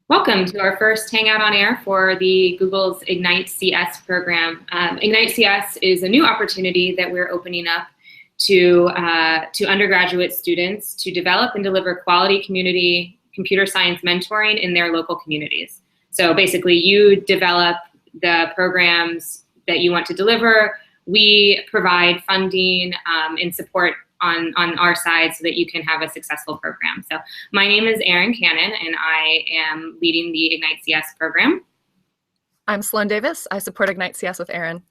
Welcome to our first Hangout on Air for the Google's igniteCS program. igniteCS is a new opportunity that we're opening up to undergraduate students to develop and deliver quality community computer science mentoring in their local communities. So basically, you develop the programs that you want to deliver. We provide funding and support on our side so that you can have a successful program. So my name is Erin Cannon, and I am leading the igniteCS program. I'm Sloan Davis. I support igniteCS with Erin.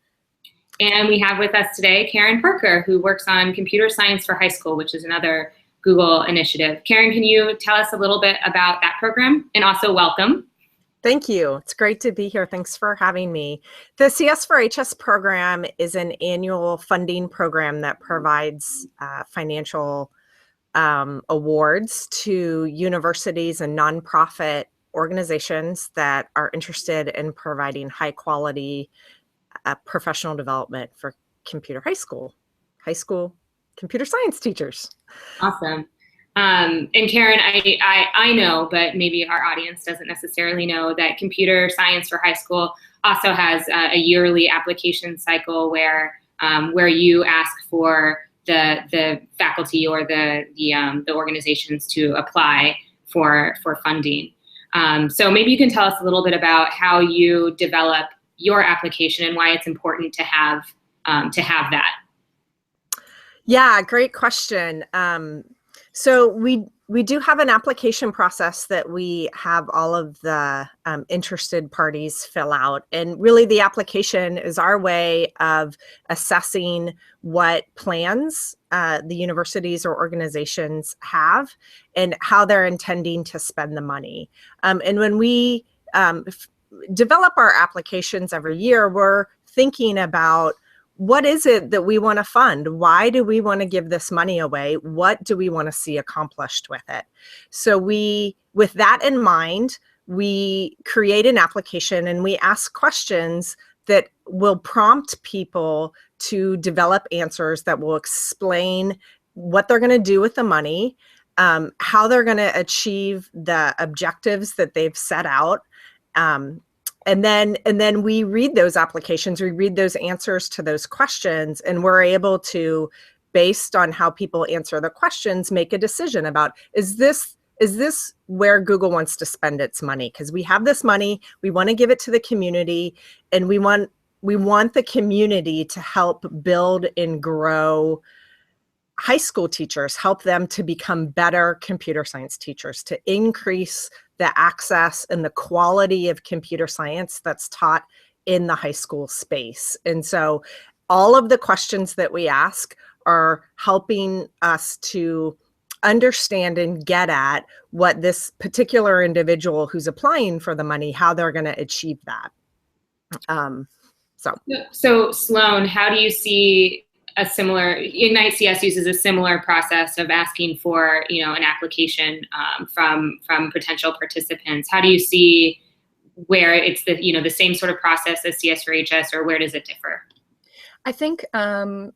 And we have with us today Karen Parker, who works on computer science for high school, which is another Google initiative. Karen, can you tell us a little bit about that program? And also welcome. Thank you. It's great to be here. Thanks for having me. The CS for HS program is an annual funding program that provides financial awards to universities and nonprofit organizations that are interested in providing high quality professional development for high school computer science teachers. Awesome. And Karen, I know, but maybe our audience doesn't necessarily know that computer science for high school also has a yearly application cycle where you ask for the faculty or the organizations to apply for funding. So maybe you can tell us a little bit about how you develop your application and why it's important to have that. Yeah, great question. So we do have an application process that we have all of the interested parties fill out. And really the application is our way of assessing what plans the universities or organizations have and how they're intending to spend the money. And when we develop our applications every year, we're thinking about what is it that we want to fund? Why do we want to give this money away? What do we want to see accomplished with it? So with that in mind, we create an application and we ask questions that will prompt people to develop answers that will explain what they're going to do with the money, how they're going to achieve the objectives that they've set out. And then we read those applications, we read those answers to those questions, and we're able to, based on how people answer the questions, make a decision about, is this where Google wants to spend its money? Because we have this money, we want to give it to the community, and we want the community to help build and grow high school teachers, help them to become better computer science teachers, to increase the access and the quality of computer science that's taught in the high school space. And so all of the questions that we ask are helping us to understand and get at what this particular individual who's applying for the money, how they're going to achieve that. So Sloan, how do you see igniteCS uses a similar process of asking for, an application from potential participants? How do you see where it's the same sort of process as CS for HS, or where does it differ? I think one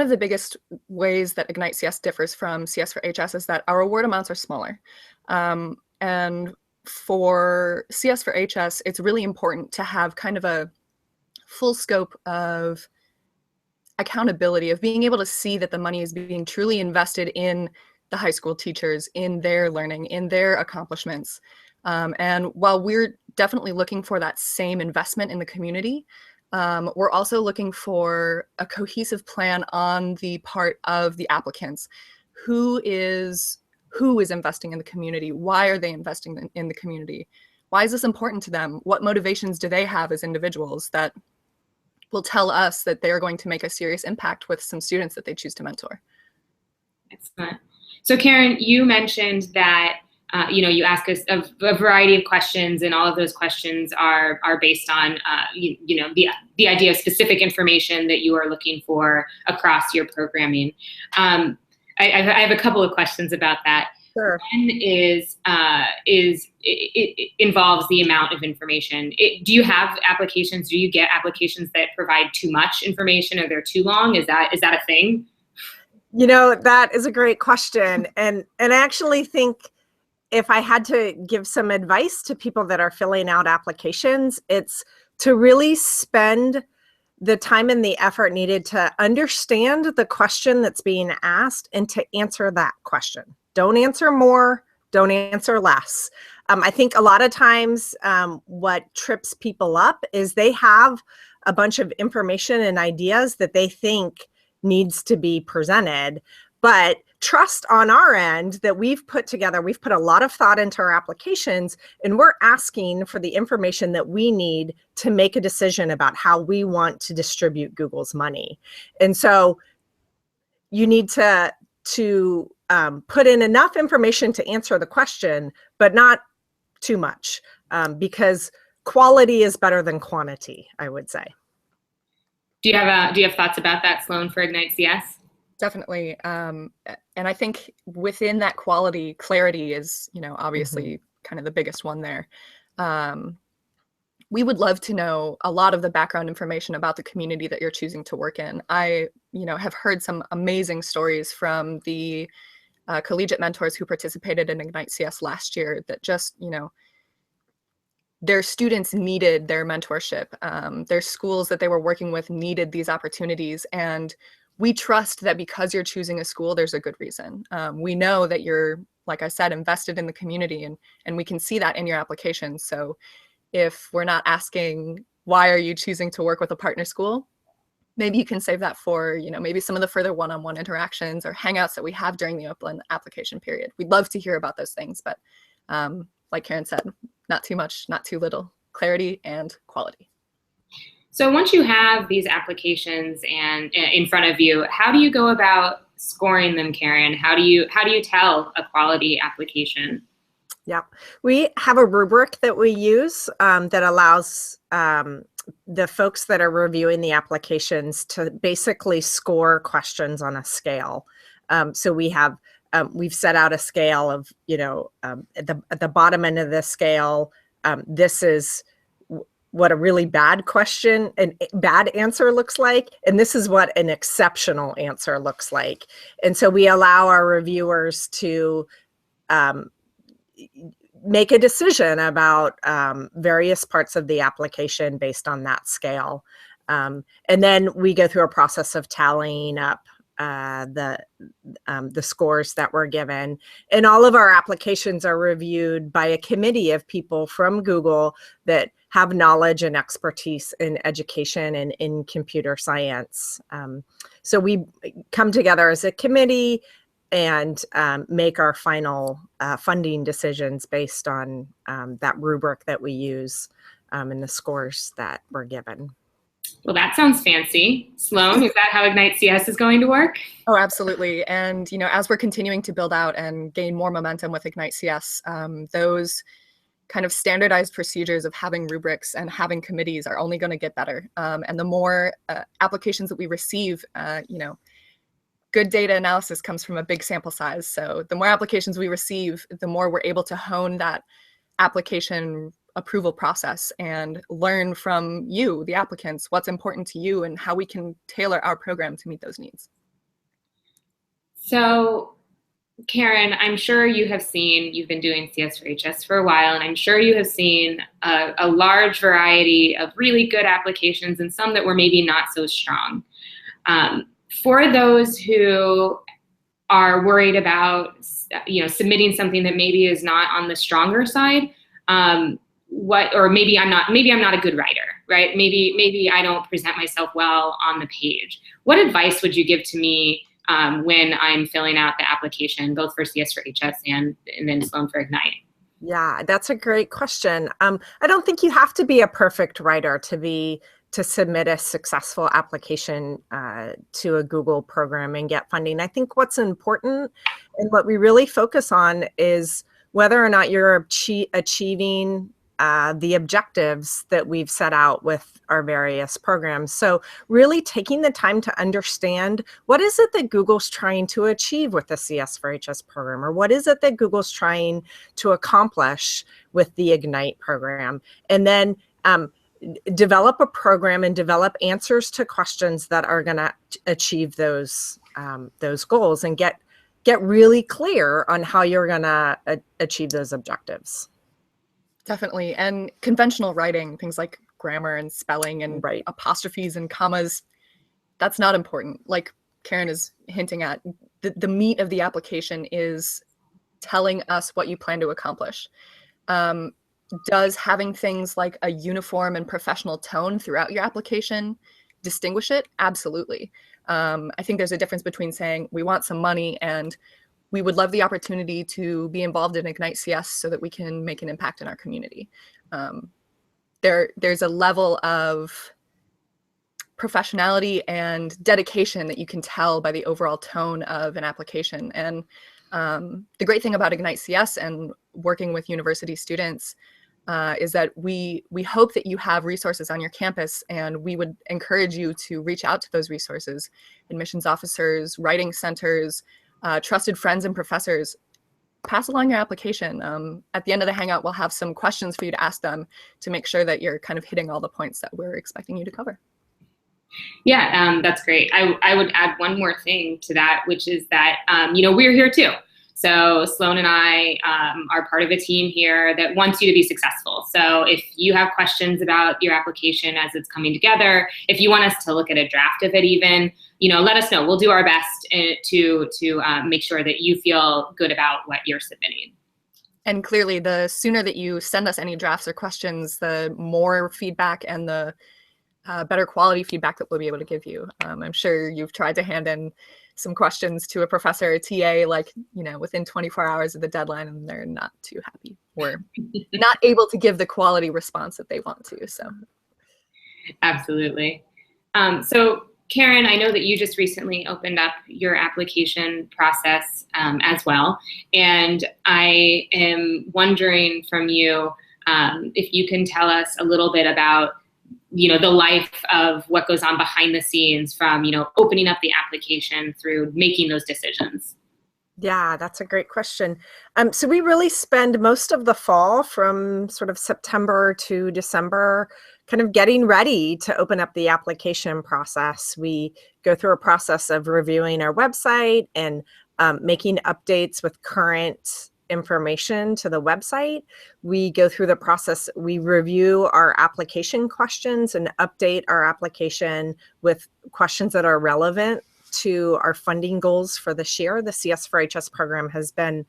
of the biggest ways that igniteCS differs from CS for HS is that our award amounts are smaller. And for CS for HS, it's really important to have kind of a full scope of accountability, of being able to see that the money is being truly invested in the high school teachers, in their learning, in their accomplishments. And while we're definitely looking for that same investment in the community, we're also looking for a cohesive plan on the part of the applicants. Who is investing in the community? Why are they investing in the community? Why is this important to them? What motivations do they have as individuals that will tell us that they're going to make a serious impact with some students that they choose to mentor? Excellent. So Karen, you mentioned that you ask us a variety of questions, and all of those questions are based on the idea of specific information that you are looking for across your programming. I have a couple of questions about that. Sure. One is it involves the amount of information. Do you have applications? Do you get applications that provide too much information, or they're too long? Is that a thing? That is a great question, and I actually think if I had to give some advice to people that are filling out applications, it's to really spend the time and the effort needed to understand the question that's being asked and to answer that question. Don't answer more, don't answer less. I think a lot of times what trips people up is they have a bunch of information and ideas that they think needs to be presented, but trust on our end that we've put a lot of thought into our applications, and we're asking for the information that we need to make a decision about how we want to distribute Google's money. And so you need to put in enough information to answer the question, but not too much, because quality is better than quantity, I would say. Do you have thoughts about that, Sloan, for igniteCS? Definitely. And I think within that quality, clarity is, obviously kind of the biggest one there. We would love to know a lot of the background information about the community that you're choosing to work in. I, have heard some amazing stories from the collegiate mentors who participated in igniteCS last year that just, their students needed their mentorship. Their schools that they were working with needed these opportunities. And we trust that because you're choosing a school, there's a good reason. We know that you're, like I said, invested in the community, and we can see that in your application. So if we're not asking, why are you choosing to work with a partner school? Maybe you can save that for, maybe some of the further one-on-one interactions or hangouts that we have during the open application period. We'd love to hear about those things, but like Karen said, not too much, not too little, clarity and quality. So once you have these applications and in front of you, how do you go about scoring them, Karen? How do you tell a quality application? Yeah, we have a rubric that we use that allows the folks that are reviewing the applications to basically score questions on a scale. So we have we've set out a scale of, at the bottom end of the scale, this is what a really bad question and bad answer looks like, and this is what an exceptional answer looks like. And so we allow our reviewers to make a decision about various parts of the application based on that scale. And then we go through a process of tallying up the scores that were given. And all of our applications are reviewed by a committee of people from Google that have knowledge and expertise in education and in computer science. So we come together as a committee and make our final funding decisions based on that rubric that we use and the scores that were given. Well, that sounds fancy. Sloan, is that how igniteCS is going to work? Oh, absolutely. And, as we're continuing to build out and gain more momentum with igniteCS, those kind of standardized procedures of having rubrics and having committees are only going to get better. And the more applications that we receive, good data analysis comes from a big sample size. So the more applications we receive, the more we're able to hone that application approval process and learn from you, the applicants, what's important to you and how we can tailor our program to meet those needs. So Karen, I'm sure you've been doing CS for HS for a while, and I'm sure you have seen a large variety of really good applications and some that were maybe not so strong. For those who are worried about, submitting something that maybe is not on the stronger side, or maybe I'm not a good writer, right? Maybe I don't present myself well on the page. What advice would you give to me when I'm filling out the application, both for CS for HS and then Sloan for Ignite? Yeah, that's a great question. I don't think you have to be a perfect writer to submit a successful application to a Google program and get funding. I think what's important and what we really focus on is whether or not you're achieving the objectives that we've set out with our various programs. So really taking the time to understand, what is it that Google's trying to achieve with the CS for HS program, or what is it that Google's trying to accomplish with the Ignite program? And then develop a program and develop answers to questions that are going to achieve those goals, and get get really clear on how you're going to achieve those objectives. Definitely. And conventional writing, things like grammar and spelling and apostrophes and commas, that's not important. Like Karen is hinting at, the meat of the application is telling us what you plan to accomplish. Does having things like a uniform and professional tone throughout your application distinguish it? Absolutely. I think there's a difference between saying we want some money and we would love the opportunity to be involved in igniteCS so that we can make an impact in our community. There's a level of professionality and dedication that you can tell by the overall tone of an application. And the great thing about igniteCS and working with university students is that we hope that you have resources on your campus, and we would encourage you to reach out to those resources, admissions officers, writing centers, trusted friends and professors. Pass along your application. At the end of the Hangout, we'll have some questions for you to ask them to make sure that you're kind of hitting all the points that we're expecting you to cover. Yeah, that's great. I would add one more thing to that, which is that, we're here too. So Sloan and I are part of a team here that wants you to be successful. So if you have questions about your application as it's coming together, if you want us to look at a draft of it even, let us know. We'll do our best to make sure that you feel good about what you're submitting. And clearly, the sooner that you send us any drafts or questions, the more feedback and the better quality feedback that we'll be able to give you. I'm sure you've tried to hand in some questions to a professor or TA, within 24 hours of the deadline, and they're not too happy or not able to give the quality response that they want to. So, absolutely. So, Karen, I know that you just recently opened up your application process as well, and I am wondering from you if you can tell us a little bit about the life of what goes on behind the scenes from, opening up the application through making those decisions. Yeah, that's a great question. So we really spend most of the fall from sort of September to December kind of getting ready to open up the application process. We go through a process of reviewing our website and making updates with current information to the website. We go through the process, we review our application questions and update our application with questions that are relevant to our funding goals for this year. The CS for HS program has been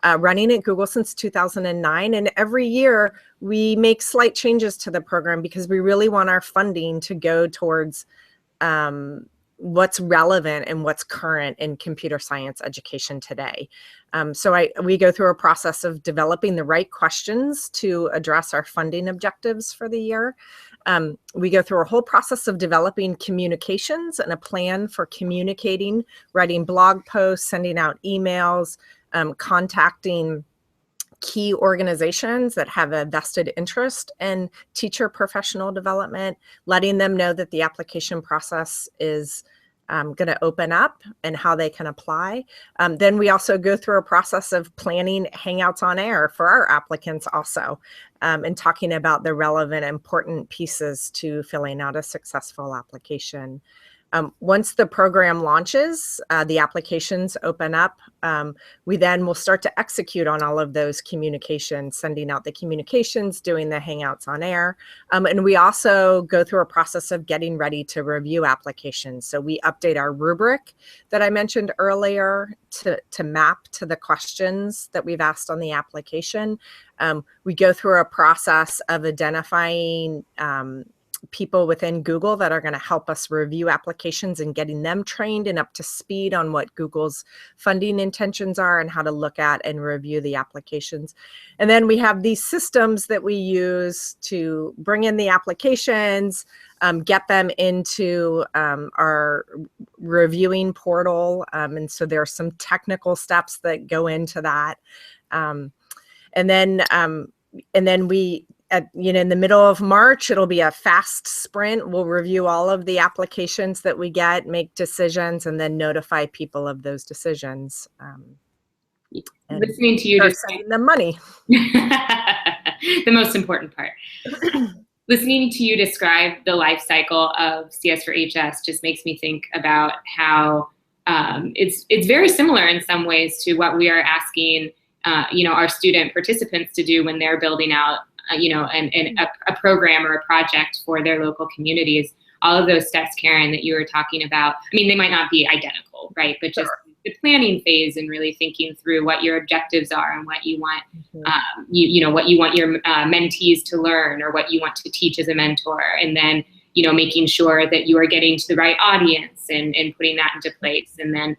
running at Google since 2009, and every year we make slight changes to the program because we really want our funding to go towards what's relevant and what's current in computer science education today. So we go through a process of developing the right questions to address our funding objectives for the year. We go through a whole process of developing communications and a plan for communicating, writing blog posts, sending out emails, contacting key organizations that have a vested interest in teacher professional development, letting them know that the application process is going to open up and how they can apply. Then we also go through a process of planning Hangouts on Air for our applicants also, and talking about the relevant, important pieces to filling out a successful application. Once the program launches, the applications open up, we then will start to execute on all of those communications, sending out the communications, doing the Hangouts on Air. And we also go through a process of getting ready to review applications. So we update our rubric that I mentioned earlier to map to the questions that we've asked on the application. We go through a process of identifying people within Google that are going to help us review applications and getting them trained and up to speed on what Google's funding intentions are and how to look at and review the applications. And then we have these systems that we use to bring in the applications, get them into our reviewing portal. And so there are some technical steps that go into that. And then we, in the middle of March, it'll be a fast sprint. We'll review all of the applications that we get, make decisions, and then notify people of those decisions. Listening to you just sending them money. The most important part. Listening to you describe the life cycle of CS for HS just makes me think about how it's very similar in some ways to what we are asking our student participants to do when they're building out a program or a project for their local communities. All of those steps, Karen, that you were talking about, I mean, they might not be identical, right? But just the planning phase and really thinking through what your objectives are and what you want, what you want your mentees to learn or what you want to teach as a mentor. And then, making sure that you are getting to the right audience and putting that into place. And then,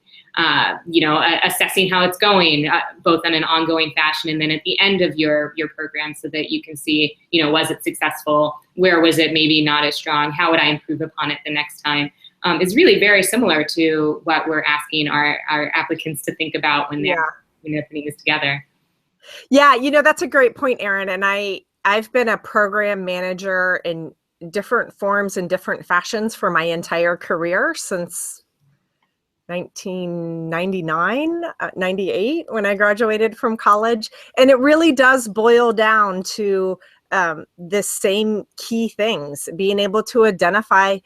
assessing how it's going, both in an ongoing fashion and then at the end of your program so that you can see, was it successful? Where was it maybe not as strong? How would I improve upon it the next time? Is really very similar to what we're asking our applicants to think about when they're putting this together. Yeah, that's a great point, Erin. And I've been a program manager in different forms and different fashions for my entire career since 1999, 98, when I graduated from college. And it really does boil down to the same key things, being able to identify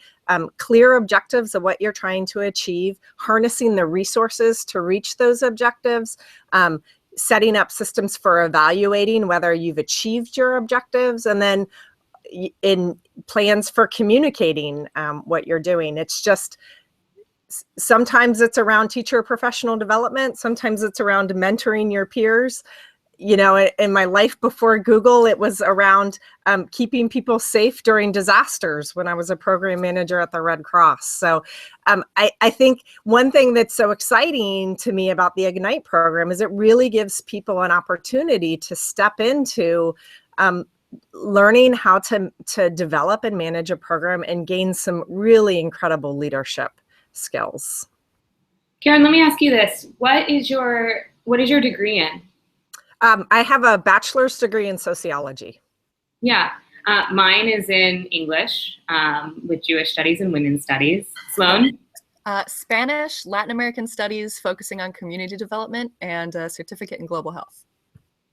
clear objectives of what you're trying to achieve, harnessing the resources to reach those objectives, setting up systems for evaluating whether you've achieved your objectives, and then in plans for communicating what you're doing. It's just, sometimes it's around teacher professional development. Sometimes it's around mentoring your peers. In my life before Google, it was around keeping people safe during disasters when I was a program manager at the Red Cross. So I think one thing that's so exciting to me about the Ignite program is it really gives people an opportunity to step into learning how to develop and manage a program and gain some really incredible leadership skills. Karen, let me ask you this. What is your degree in? I have a bachelor's degree in sociology. Yeah, mine is in English with Jewish studies and women's studies. Sloan? Spanish, Latin American studies, focusing on community development, and a certificate in global health.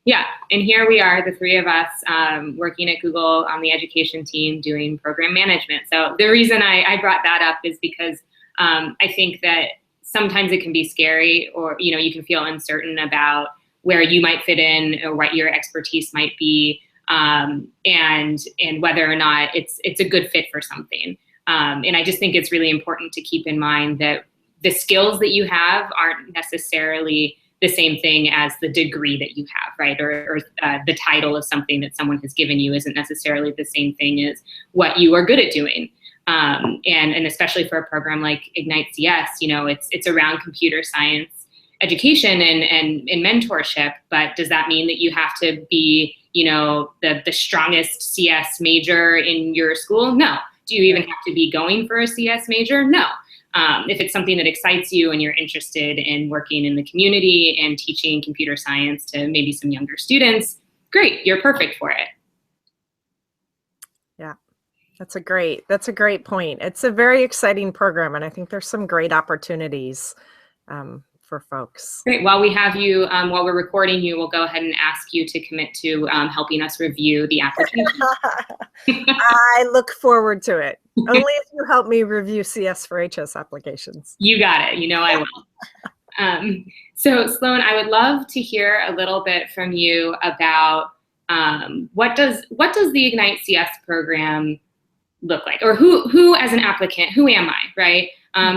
Yeah, and here we are, the three of us, working at Google on the education team doing program management. So the reason I brought that up is because I think that sometimes it can be scary, or you can feel uncertain about where you might fit in or what your expertise might be, and whether or not it's a good fit for something. And I just think it's really important to keep in mind that the skills that you have aren't necessarily the same thing as the degree that you have, right? Or the title of something that someone has given you isn't necessarily the same thing as what you are good at doing. And especially for a program like igniteCS, it's around computer science education and mentorship, but does that mean that you have to be, the strongest CS major in your school? No. Do you even have to be going for a CS major? No. If it's something that excites you and you're interested in working in the community and teaching computer science to maybe some younger students, great, you're perfect for it. Yeah, that's a great point. It's a very exciting program, and I think there's some great opportunities for folks. Great. While we have you, while we're recording you, we'll go ahead and ask you to commit to helping us review the application. I look forward to it. Only if you help me review CS for HS applications. You got it. I will. So Sloan, I would love to hear a little bit from you about what does the igniteCS program look like, or who as an applicant, who am I, right?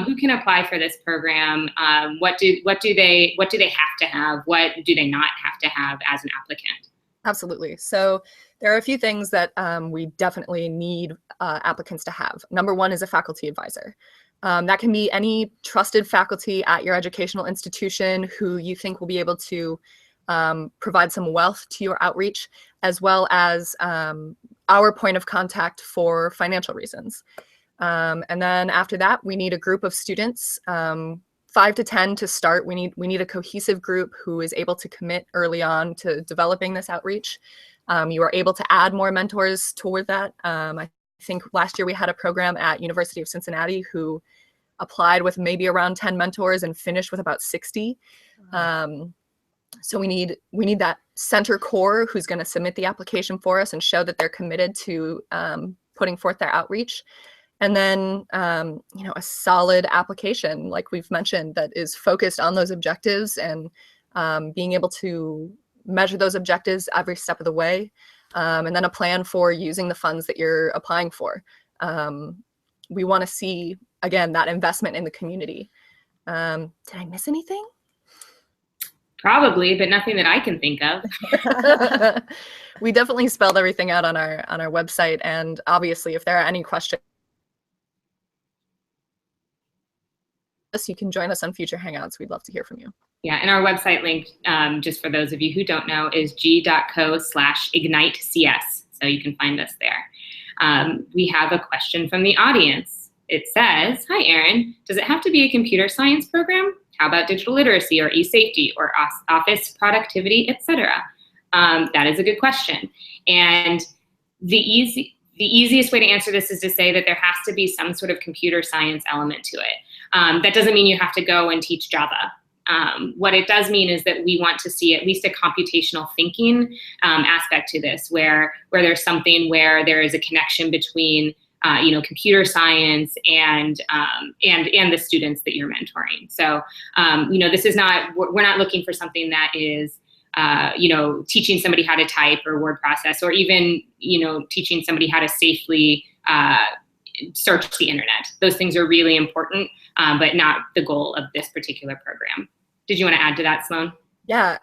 Who can apply for this program? What do they have to have? What do they not have to have as an applicant? Absolutely. So there are a few things that we definitely need applicants to have. Number one is a faculty advisor. That can be any trusted faculty at your educational institution who you think will be able to provide some wealth to your outreach, as well as our point of contact for financial reasons. And then after that, we need a group of students, 5 to 10 to start. We need a cohesive group who is able to commit early on to developing this outreach. You are able to add more mentors toward that. I think last year we had a program at University of Cincinnati who applied with maybe around 10 mentors and finished with about 60. So we need that center core who's going to submit the application for us and show that they're committed to putting forth their outreach. And then, a solid application, like we've mentioned, that is focused on those objectives and being able to measure those objectives every step of the way. And then a plan for using the funds that you're applying for. We want to see, again, that investment in the community. Did I miss anything? Probably, but nothing that I can think of. We definitely spelled everything out on our website. And obviously, if there are any questions, you can join us on future Hangouts. We'd love to hear from you. Yeah, and our website link, just for those of you who don't know, is g.co/igniteCS. So you can find us there. We have a question from the audience. It says, hi, Erin, does it have to be a computer science program? How about digital literacy or e-safety or office productivity, etc.? That is a good question. And the easiest way to answer this is to say that there has to be some sort of computer science element to it. That doesn't mean you have to go and teach Java. What it does mean is that we want to see at least a computational thinking aspect to this, where there's something where there is a connection between computer science and the students that you're mentoring. So this is not, we're not looking for something that is teaching somebody how to type or word process, or even teaching somebody how to safely search the internet. Those things are really important, but not the goal of this particular program. Did you want to add to that, Sloan? Yeah,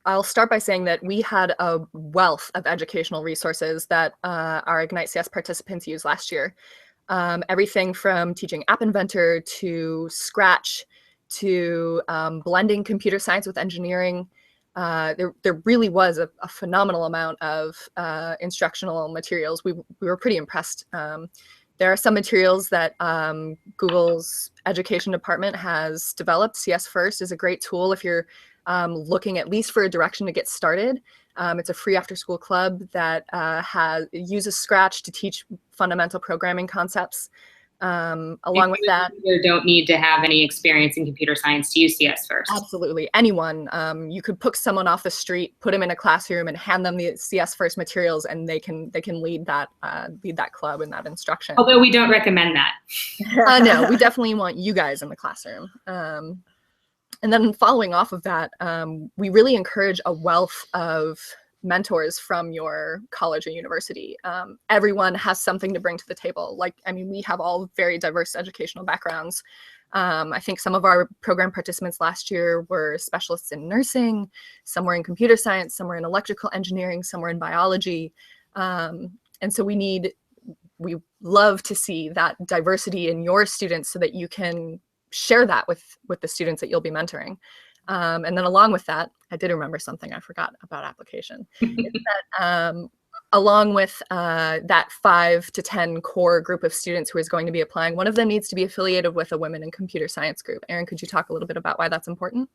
I'll start by saying that we had a wealth of educational resources that our igniteCS participants used last year. Everything from teaching App Inventor to Scratch to blending computer science with engineering. There really was a phenomenal amount of instructional materials. We were pretty impressed. There are some materials that Google's education department has developed. CS First is a great tool if you're looking at least for a direction to get started. It's a free after-school club that uses Scratch to teach fundamental programming concepts. Along with that, you don't need to have any experience in computer science to use CS First. Absolutely, anyone. You could pick someone off the street, put them in a classroom, and hand them the CS First materials, and they can lead that club and that instruction. Although we don't recommend that. No, we definitely want you guys in the classroom. And then following off of that, we really encourage a wealth of mentors from your college or university. Everyone has something to bring to the table. We have all very diverse educational backgrounds. I think some of our program participants last year were specialists in nursing, some were in computer science, some were in electrical engineering, some were in biology. And so we love to see that diversity in your students so that you can share that with the students that you'll be mentoring. And then along with that, I did remember something I forgot about application. Is that along with that 5 to 10 core group of students who is going to be applying, one of them needs to be affiliated with a Women in Computer Science group. Erin, could you talk a little bit about why that's important?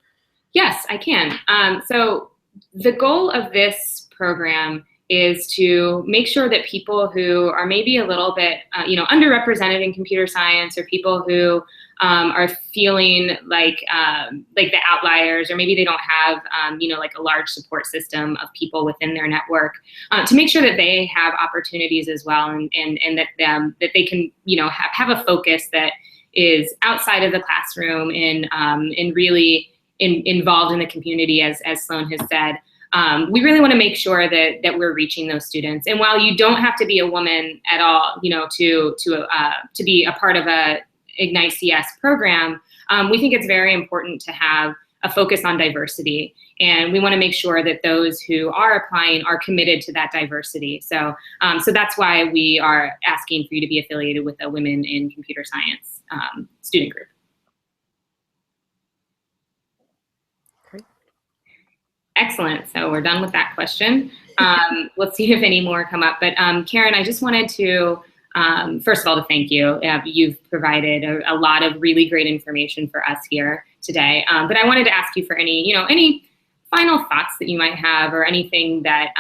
Yes, I can. So the goal of this program is to make sure that people who are maybe a little bit, underrepresented in computer science, or people who are feeling like the outliers, or maybe they don't have, like a large support system of people within their network, to make sure that they have opportunities as well, and that they can, have a focus that is outside of the classroom and really involved in the community, as Sloan has said. We really want to make sure that we're reaching those students. And while you don't have to be a woman at all, to be a part of a igniteCS program, we think it's very important to have a focus on diversity. And we want to make sure that those who are applying are committed to that diversity. So that's why we are asking for you to be affiliated with a Women in Computer Science student group. Excellent. So we're done with that question. Let's see if any more come up. But Karen, I just wanted to, first of all, to thank you. You've provided a lot of really great information for us here today. But I wanted to ask you for any final thoughts that you might have, or anything that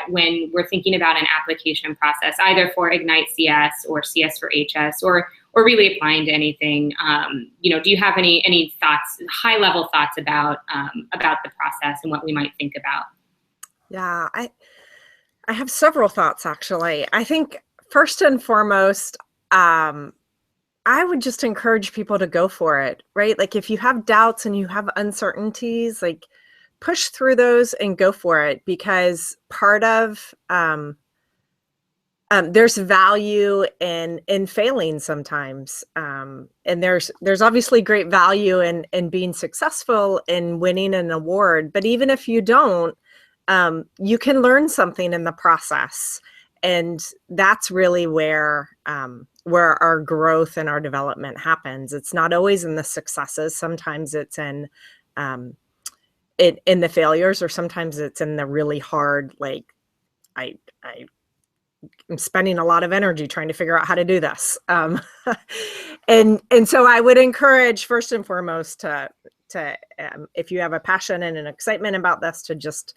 when we're thinking about an application process, either for igniteCS or CS for HS, or really applying to anything, do you have any thoughts, high-level thoughts about the process and what we might think about? Yeah, I have several thoughts, actually. I think first and foremost, I would just encourage people to go for it, right? Like if you have doubts and you have uncertainties, like push through those and go for it, because part of there's value in failing sometimes, and there's obviously great value in being successful in winning an award. But even if you don't, you can learn something in the process, and that's really where our growth and our development happens. It's not always in the successes. Sometimes it's in the failures, or sometimes it's in the really hard, like I'm spending a lot of energy trying to figure out how to do this. And so I would encourage, first and foremost, to if you have a passion and an excitement about this, to just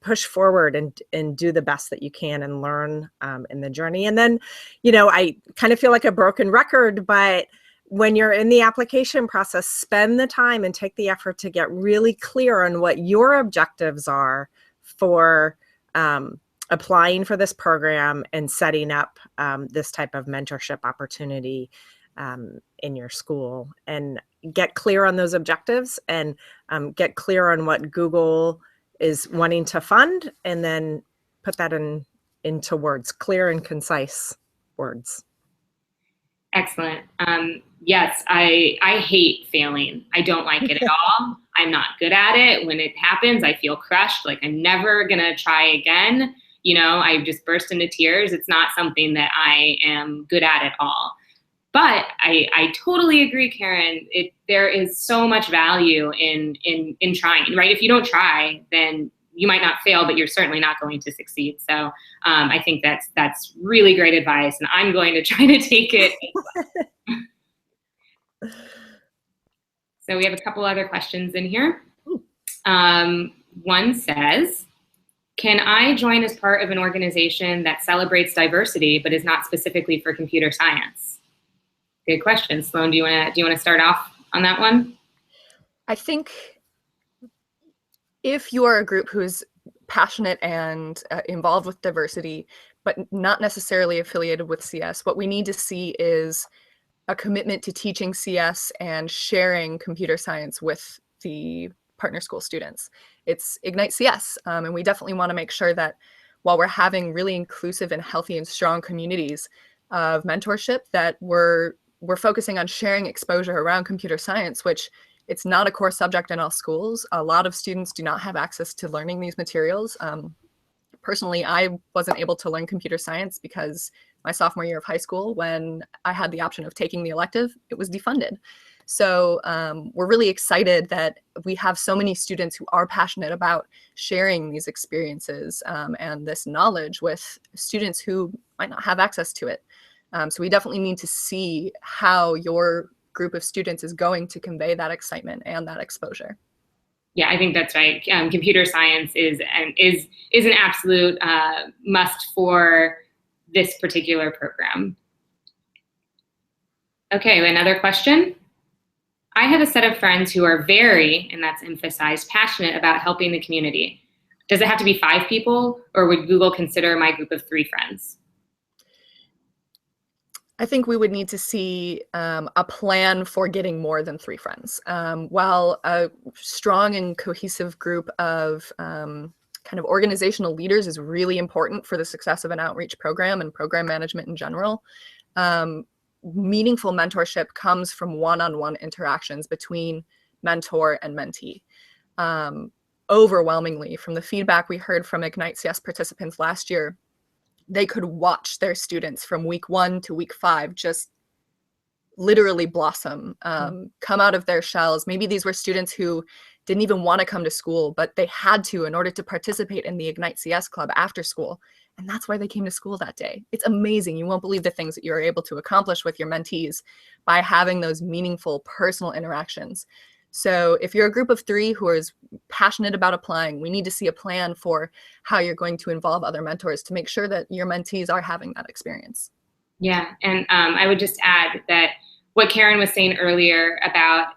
push forward and do the best that you can and learn in the journey. And then, I kind of feel like a broken record, but when you're in the application process, spend the time and take the effort to get really clear on what your objectives are for applying for this program and setting up this type of mentorship opportunity in your school, and get clear on those objectives, and get clear on what Google is wanting to fund, and then put that into words, clear and concise words. Excellent. Yes, I hate failing. I don't like it at all. I'm not good at it. When it happens, I feel crushed. Like I'm never going to try again. I just burst into tears. It's not something that I am good at all. But I totally agree, Karen. There is so much value in trying, right? If you don't try, then you might not fail, but you're certainly not going to succeed. So I think that's really great advice, and I'm going to try to take it. So we have a couple other questions in here. One says, can I join as part of an organization that celebrates diversity but is not specifically for computer science? Good question. Sloan, do you want to start off on that one? I think if you are a group who is passionate and involved with diversity, but not necessarily affiliated with CS, what we need to see is a commitment to teaching CS and sharing computer science with the partner school students. It's igniteCS, and we definitely want to make sure that while we're having really inclusive and healthy and strong communities of mentorship, that we're focusing on sharing exposure around computer science, which it's not a core subject in all schools. A lot of students do not have access to learning these materials. Personally, I wasn't able to learn computer science because my sophomore year of high school, when I had the option of taking the elective, it was defunded. So we're really excited that we have so many students who are passionate about sharing these experiences and this knowledge with students who might not have access to it. So we definitely need to see how your group of students is going to convey that excitement and that exposure. Yeah, I think that's right. Computer science is an absolute must for this particular program. Okay, another question. I have a set of friends who are very, and that's emphasized, passionate about helping the community. Does it have to be 5 people, or would Google consider my group of 3 friends? I think we would need to see a plan for getting more than 3 friends. While a strong and cohesive group of kind of organizational leaders is really important for the success of an outreach program and program management in general, meaningful mentorship comes from one-on-one interactions between mentor and mentee. Overwhelmingly, from the feedback we heard from igniteCS participants last year, they could watch their students from week 1 to week 5 just literally blossom, come out of their shells. Maybe these were students who didn't even want to come to school, but they had to in order to participate in the igniteCS club after school. And that's why they came to school that day. It's amazing. You won't believe the things that you're able to accomplish with your mentees by having those meaningful personal interactions. So if you're a group of 3 who is passionate about applying, we need to see a plan for how you're going to involve other mentors to make sure that your mentees are having that experience. Yeah, and I would just add that what Karen was saying earlier about,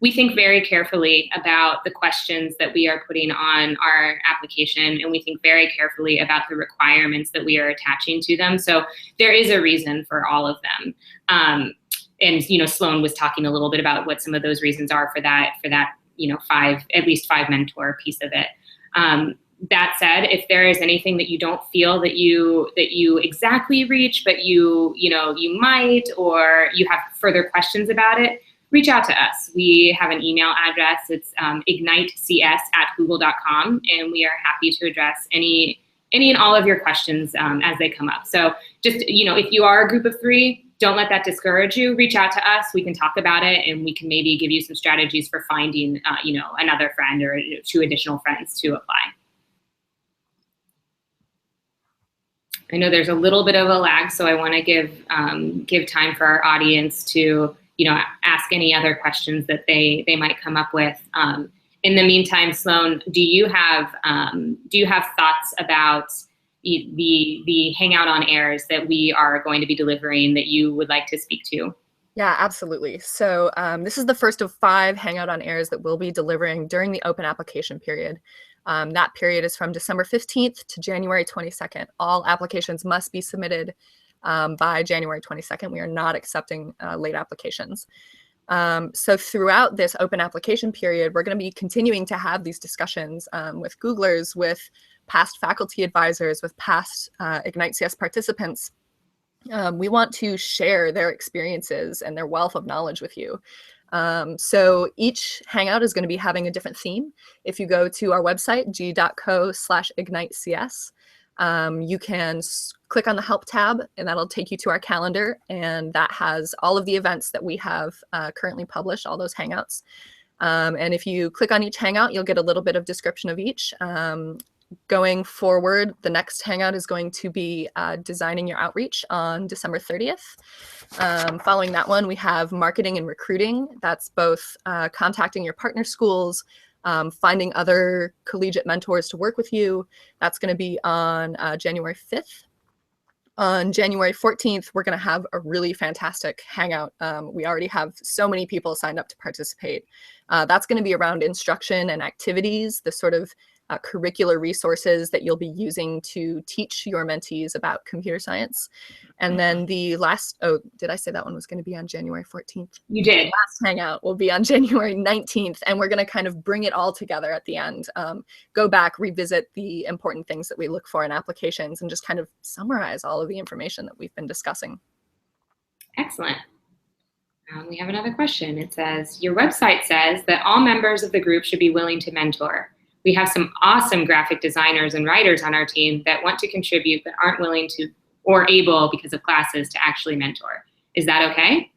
we think very carefully about the questions that we are putting on our application, and we think very carefully about the requirements that we are attaching to them. So there is a reason for all of them. And Sloan was talking a little bit about what some of those reasons are for that, at least five mentor piece of it. That said, if there is anything that you don't feel that you exactly reach, but you might, or you have further questions about it, reach out to us. We have an email address. It's igniteCS@google.com, and we are happy to address any and all of your questions as they come up. So just, if you are a group of 3, don't let that discourage you. Reach out to us. We can talk about it, and we can maybe give you some strategies for finding, another friend or 2 additional friends to apply. I know there's a little bit of a lag, so I want to give time for our audience to, ask any other questions that they might come up with. In the meantime, Sloan, do you have thoughts about the Hangout on Airs that we are going to be delivering that you would like to speak to? Yeah, absolutely. So this is the first of 5 Hangout on Airs that we'll be delivering during the open application period. That period is from December 15th to January 22nd. All applications must be submitted by January 22nd. We are not accepting late applications. So throughout this open application period, we're going to be continuing to have these discussions with Googlers, with past faculty advisors, with past igniteCS participants. We want to share their experiences and their wealth of knowledge with you. So each Hangout is going to be having a different theme. If you go to our website, g.co/igniteCS, you can click on the Help tab, and that'll take you to our calendar, and that has all of the events that we have currently published, all those Hangouts. And if you click on each Hangout, you'll get a little bit of description of each. Going forward, the next Hangout is going to be designing your outreach on December 30th. Following that one, we have marketing and recruiting. That's both contacting your partner schools, finding other collegiate mentors to work with you. That's going to be on January 5th. On January 14th, we're going to have a really fantastic Hangout. We already have so many people signed up to participate. That's going to be around instruction and activities, the sort of curricular resources that you'll be using to teach your mentees about computer science. And then the last, did I say that one was going to be on January 14th? You did. The last Hangout will be on January 19th, and we're going to kind of bring it all together at the end. Go back, revisit the important things that we look for in applications, and just kind of summarize all of the information that we've been discussing. Excellent. We have another question. It says, your website says that all members of the group should be willing to mentor. We have some awesome graphic designers and writers on our team that want to contribute but aren't willing to or able because of classes to actually mentor. Is that okay?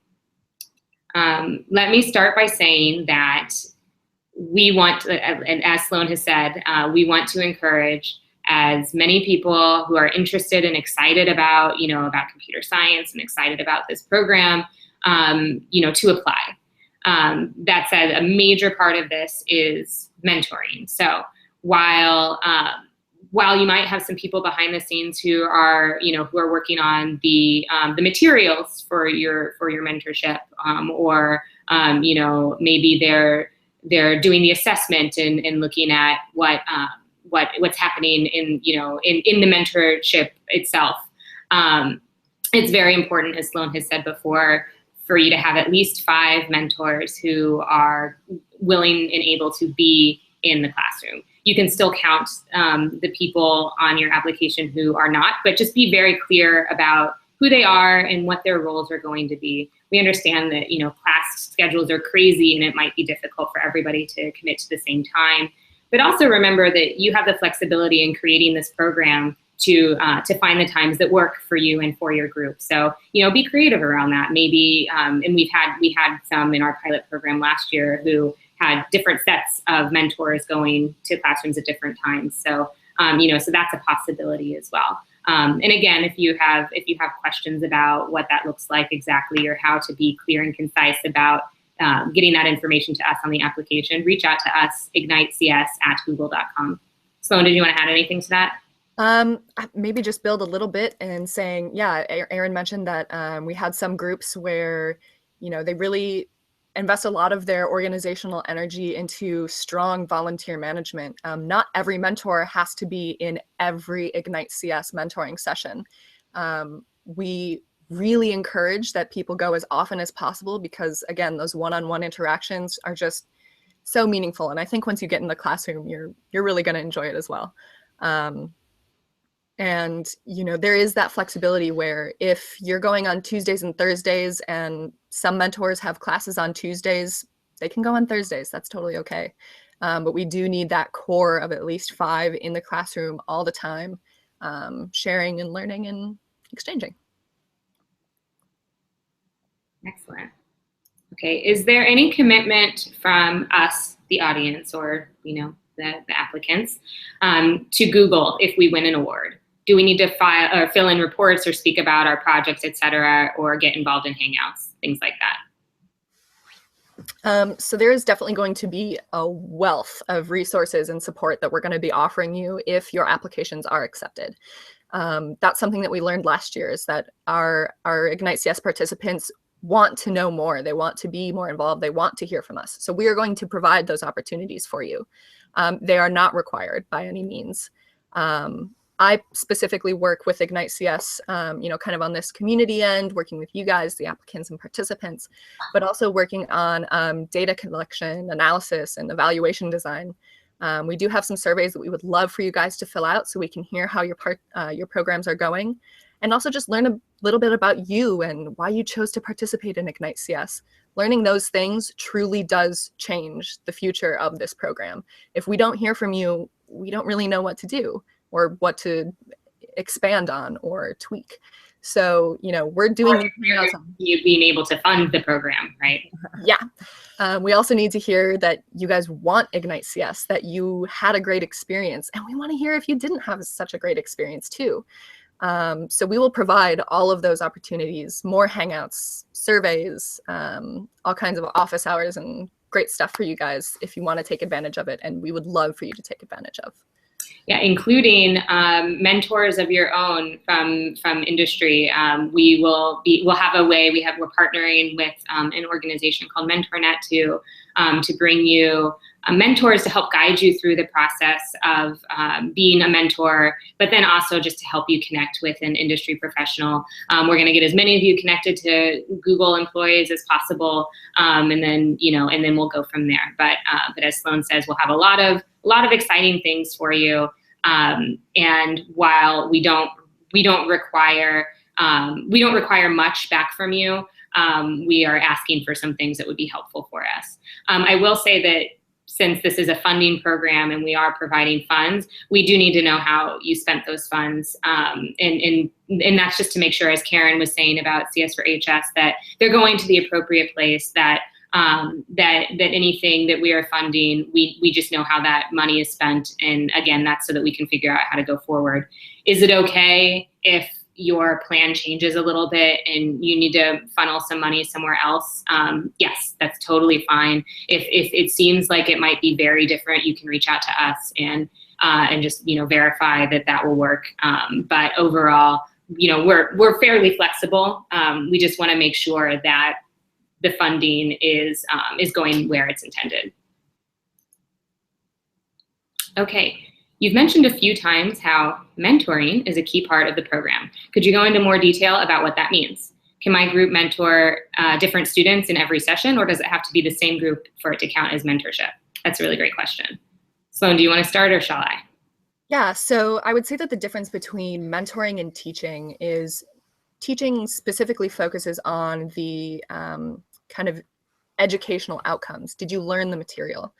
Let me start by saying that we want, and as Sloan has said, we want to encourage as many people who are interested and excited about, about computer science and excited about this program, to apply. That said, a major part of this is mentoring. So while you might have some people behind the scenes who are working on the materials for your mentorship, or maybe they're doing the assessment and looking at what's happening in the mentorship itself. It's very important, as Sloan has said before, for you to have at least 5 mentors who are willing and able to be in the classroom. You can still count the people on your application who are not, but just be very clear about who they are and what their roles are going to be. We understand that class schedules are crazy and it might be difficult for everybody to commit to the same time. But also remember that you have the flexibility in creating this program to find the times that work for you and for your group. So, be creative around that. Maybe, and we had some in our pilot program last year who had different sets of mentors going to classrooms at different times. So, so that's a possibility as well. And again, if you have questions about what that looks like exactly, or how to be clear and concise about getting that information to us on the application, reach out to us, ignitecs@google.com. Sloan, did you want to add anything to that? Maybe just build a little bit and saying, yeah, Aaron mentioned that we had some groups where, they really invest a lot of their organizational energy into strong volunteer management. Not every mentor has to be in every igniteCS mentoring session. We really encourage that people go as often as possible because, again, those one-on-one interactions are just so meaningful. And I think once you get in the classroom, you're really going to enjoy it as well. And, there is that flexibility where if you're going on Tuesdays and Thursdays and some mentors have classes on Tuesdays, they can go on Thursdays. That's totally okay. But we do need that core of at least 5 in the classroom all the time, sharing and learning and exchanging. Excellent. Okay, is there any commitment from us, the audience, or the applicants, to Google if we win an award? Do we need to file or fill in reports or speak about our projects, et cetera, or get involved in Hangouts, things like that? So there is definitely going to be a wealth of resources and support that we're going to be offering you if your applications are accepted. That's something that we learned last year, is that our igniteCS participants want to know more. They want to be more involved. They want to hear from us. So we are going to provide those opportunities for you. They are not required by any means. I specifically work with igniteCS, kind of on this community end, working with you guys, the applicants and participants, but also working on data collection, analysis, and evaluation design. We do have some surveys that we would love for you guys to fill out so we can hear how your programs are going, and also just learn a little bit about you and why you chose to participate in igniteCS. Learning those things truly does change the future of this program. If we don't hear from you, we don't really know what to do or what to expand on or tweak. So, we're doing you being able to fund the program, right? Yeah. We also need to hear that you guys want igniteCS, that you had a great experience, and we want to hear if you didn't have such a great experience too. So we will provide all of those opportunities, more Hangouts, surveys, all kinds of office hours and great stuff for you guys if you want to take advantage of it, and we would love for you to take advantage of. Yeah, including mentors of your own from industry. We'll have a way. We're partnering with an organization called MentorNet to bring you mentors to help guide you through the process of being a mentor, but then also just to help you connect with an industry professional. We're going to get as many of you connected to Google employees as possible, and then we'll go from there. But as Sloan says, we'll have a lot of exciting things for you. And while we don't require much back from you, we are asking for some things that would be helpful for us. I will say that since this is a funding program and we are providing funds, we do need to know how you spent those funds. And that's just to make sure, as Karen was saying about CS for HS, that they're going to the appropriate place, that anything that we are funding, we just know how that money is spent. And again, that's so that we can figure out how to go forward. Is it okay if your plan changes a little bit and you need to funnel some money somewhere else? Yes, that's totally fine. If it seems like it might be very different, you can reach out to us and just verify that will work. But overall, we're fairly flexible. We just want to make sure that the funding is going where it's intended. Okay. You've mentioned a few times how mentoring is a key part of the program. Could you go into more detail about what that means? Can my group mentor different students in every session, or does it have to be the same group for it to count as mentorship? That's a really great question. Sloan, do you want to start or shall I? Yeah, so I would say that the difference between mentoring and teaching is teaching specifically focuses on the kind of educational outcomes. Did you learn the material?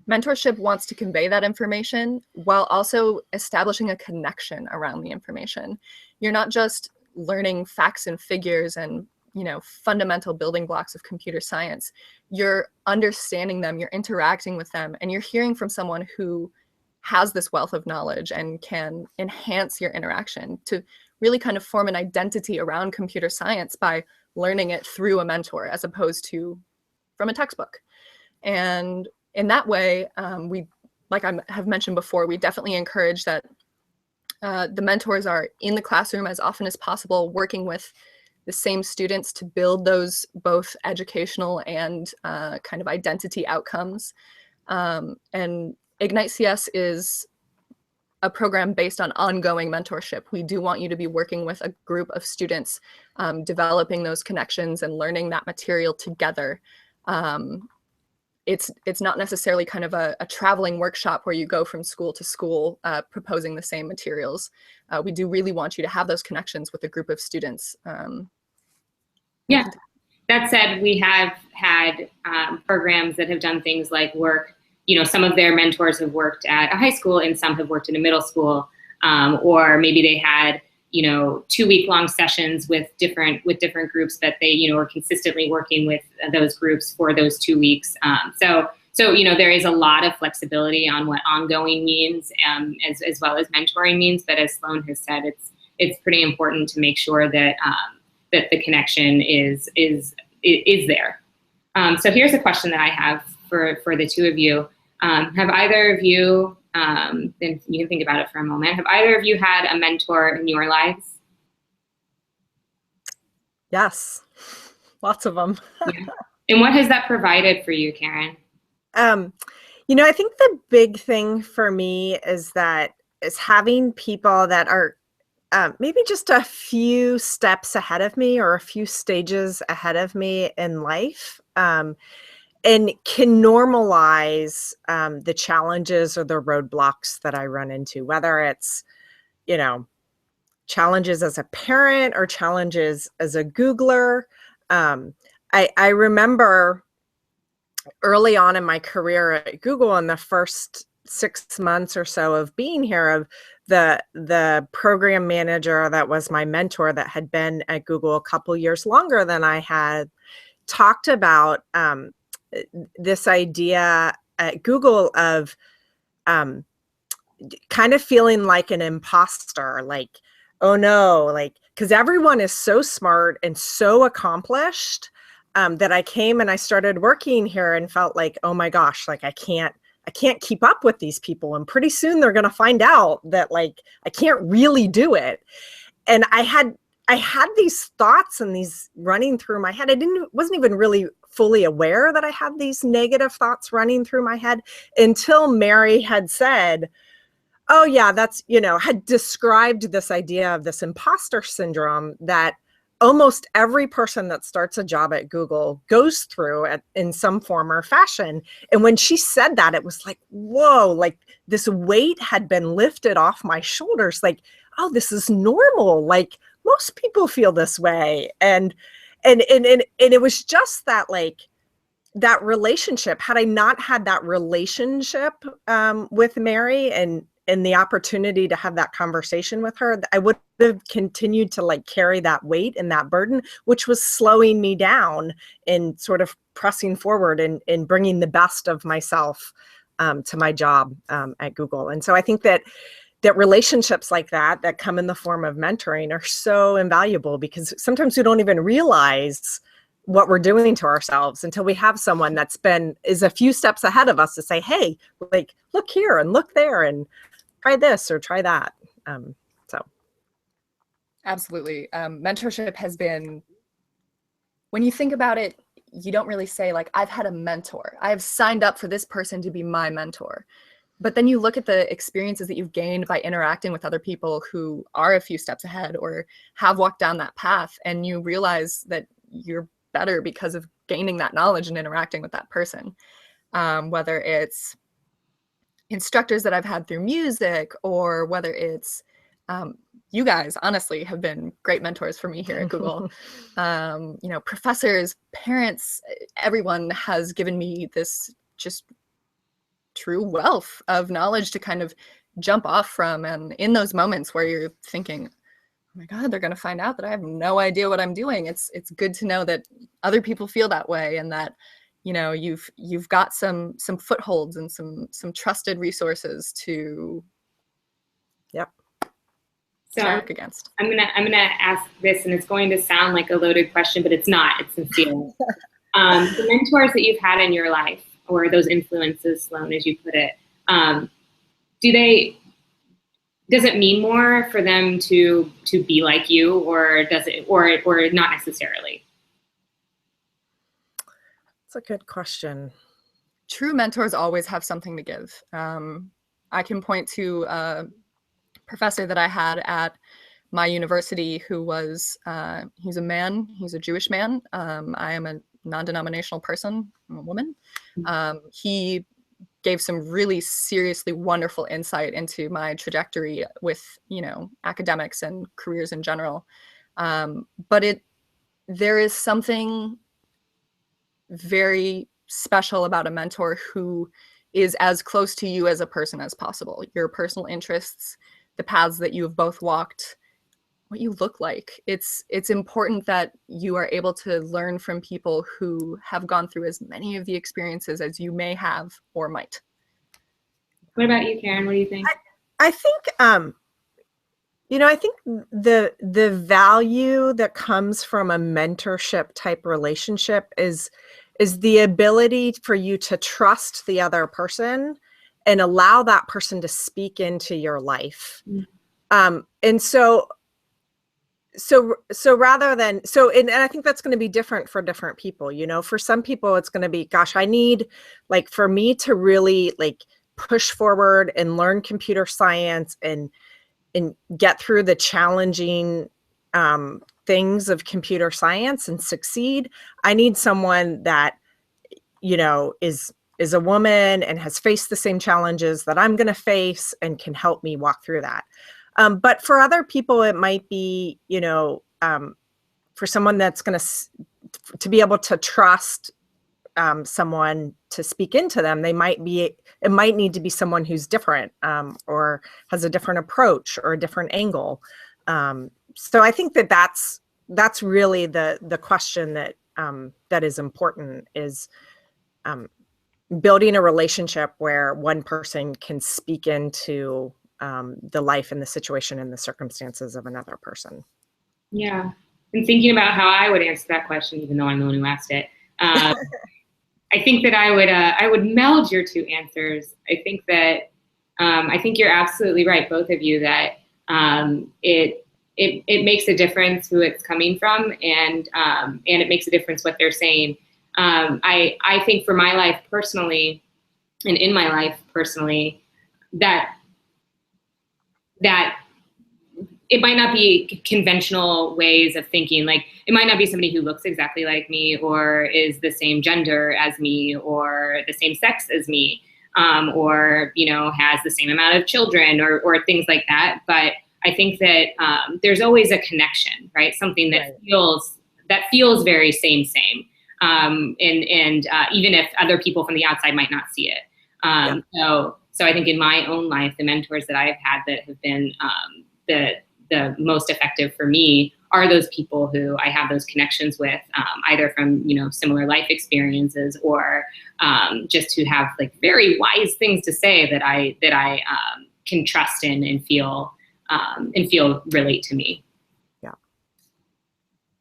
Mentorship wants to convey that information while also establishing a connection around the information. You're not just learning facts and figures and fundamental building blocks of computer science. You're understanding them, you're interacting with them, and you're hearing from someone who has this wealth of knowledge and can enhance your interaction to really kind of form an identity around computer science by learning it through a mentor as opposed to from a textbook. And in that way, we, like I have mentioned before, we definitely encourage that The mentors are in the classroom as often as possible, working with the same students to build those both educational and kind of identity outcomes. And igniteCS is a program based on ongoing mentorship. We do want you to be working with a group of students, developing those connections and learning that material together. It's not necessarily kind of a traveling workshop where you go from school to school proposing the same materials. We do really want you to have those connections with a group of students. Yeah, that said, we have had programs that have done things like work. Some of their mentors have worked at a high school and some have worked in a middle school, or maybe they had 2-week-long sessions with different groups that they were consistently working with those groups for those 2 weeks. So there is a lot of flexibility on what ongoing means, as well as mentoring means. But as Sloan has said, it's pretty important to make sure that that the connection is there. So here's a question that I have for the two of you. Have either of you, then you can think about it for a moment, have either of you had a mentor in your lives? Yes, lots of them. Yeah. And what has that provided for you, Karen? I think the big thing for me is having people that are maybe just a few steps ahead of me or a few stages ahead of me in life. And can normalize the challenges or the roadblocks that I run into, whether it's, challenges as a parent or challenges as a Googler. I remember early on in my career at Google, in the first 6 months or so of being here, of the program manager that was my mentor that had been at Google a couple years longer than I had, talked about this idea at Google of kind of feeling like an imposter, like, oh no, like, because everyone is so smart and so accomplished, that I came and I started working here and felt like, oh my gosh, like I can't keep up with these people, and pretty soon they're going to find out that like I can't really do it. And I had these thoughts and these running through my head. Wasn't even really fully aware that I had these negative thoughts running through my head until Mary had said, oh yeah, that's, had described this idea of this imposter syndrome that almost every person that starts a job at Google goes through in some form or fashion. And when she said that, it was like, whoa, like this weight had been lifted off my shoulders. Like, oh, this is normal. Like most people feel this way. And it was just that, like, that relationship. Had I not had that relationship with Mary and the opportunity to have that conversation with her, I would have continued to like carry that weight and that burden, which was slowing me down and sort of pressing forward and bringing the best of myself to my job at Google. And so I think that relationships like that come in the form of mentoring are so invaluable, because sometimes we don't even realize what we're doing to ourselves until we have someone is a few steps ahead of us to say, hey, like, look here and look there and try this or try that. So. Absolutely. Mentorship has been, when you think about it, you don't really say like, I've had a mentor. I've signed up for this person to be my mentor. But then you look at the experiences that you've gained by interacting with other people who are a few steps ahead or have walked down that path, and you realize that you're better because of gaining that knowledge and interacting with that person. Whether it's instructors that I've had through music, or whether it's you guys honestly have been great mentors for me here at Google. Professors, parents, everyone has given me this just true wealth of knowledge to kind of jump off from. And in those moments where you're thinking, oh my God, they're going to find out that I have no idea what I'm doing, it's good to know that other people feel that way, and that you've got some footholds and some trusted resources to work against. I'm gonna ask this, and it's going to sound like a loaded question, but it's not. It's sincere. The mentors that you've had in your life, or those influences, Sloan, as you put it, does it mean more for them to be like you, or does it, or not necessarily? That's a good question. True mentors always have something to give. I can point to a professor that I had at my university who was, he's a man, he's a Jewish man. I am a non-denominational person, I'm a woman. He gave some really seriously wonderful insight into my trajectory with, you know, academics and careers in general. But there is something very special about a mentor who is as close to you as a person as possible. Your personal interests, the paths that you have both walked, what you look like. It's important that you are able to learn from people who have gone through as many of the experiences as you may have or might. What about you, Karen? What do you think? I think, you know, I think the value that comes from a mentorship type relationship is the ability for you to trust the other person and allow that person to speak into your life. And so rather than, and I think that's going to be different for different people. You know, for some people it's going to be, gosh, I need, like, for me to really like push forward and learn computer science and get through the challenging things of computer science and succeed, I need someone that, you know, is a woman and has faced the same challenges that I'm going to face and can help me walk through that. But for other people, it might be, you know, for someone that's going to be able to trust someone to speak into them, it might need to be someone who's different or has a different approach or a different angle. So I think that's really the question that that is important, is building a relationship where one person can speak into the life and the situation and the circumstances of another person. Yeah, and thinking about how I would answer that question, even though I'm the one who asked it. I think that I would meld your two answers. I think that I think you're absolutely right, both of you, that it makes a difference who it's coming from, and it makes a difference what they're saying. I think for my life personally, and in my life personally, that it might not be conventional ways of thinking. Like, it might not be somebody who looks exactly like me, or is the same gender as me, or the same sex as me, or, you know, has the same amount of children, or things like that. But I think that there's always a connection, right? Something that feels very same. And even if other people from the outside might not see it. So I think in my own life, the mentors that I've had that have been the most effective for me are those people who I have those connections with, either from, you know, similar life experiences, or just who have like very wise things to say that I can trust in and feel relate to me. Yeah.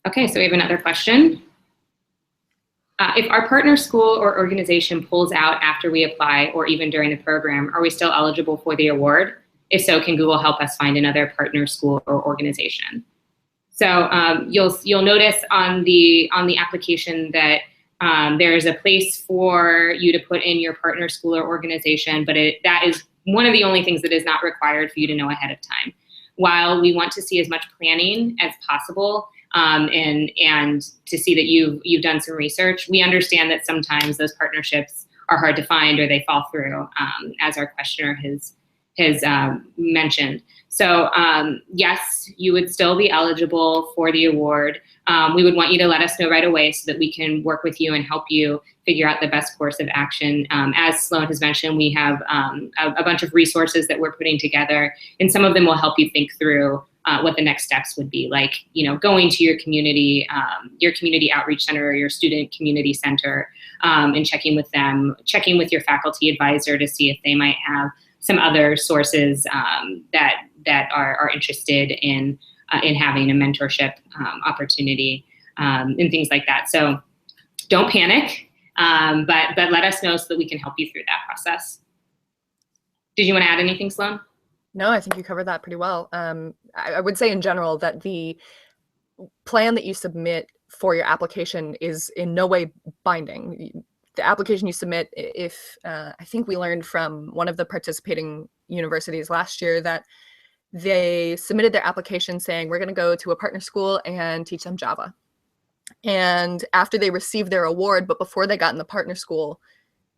Okay, so we have another question. If our partner school or organization pulls out after we apply, or even during the program, are we still eligible for the award? If so, can Google help us find another partner school or organization? So you'll notice on the application that there is a place for you to put in your partner school or organization, but that is one of the only things that is not required for you to know ahead of time. While we want to see as much planning as possible, and to see that you've done some research, we understand that sometimes those partnerships are hard to find, or they fall through, as our questioner has mentioned. So yes, you would still be eligible for the award. We would want you to let us know right away so that we can work with you and help you figure out the best course of action. As Sloan has mentioned, we have a bunch of resources that we're putting together, and some of them will help you think through what the next steps would be, like, you know, going to your community outreach center or your student community center, and checking with them, checking with your faculty advisor to see if they might have some other sources that are interested in having a mentorship opportunity, and things like that. So don't panic, but let us know so that we can help you through that process. Did you want to add anything, Sloan? No, I think you covered that pretty well. I would say in general that the plan that you submit for your application is in no way binding. The application you submit, if I think we learned from one of the participating universities last year that they submitted their application saying, we're going to go to a partner school and teach them Java. And after they received their award, but before they got in the partner school,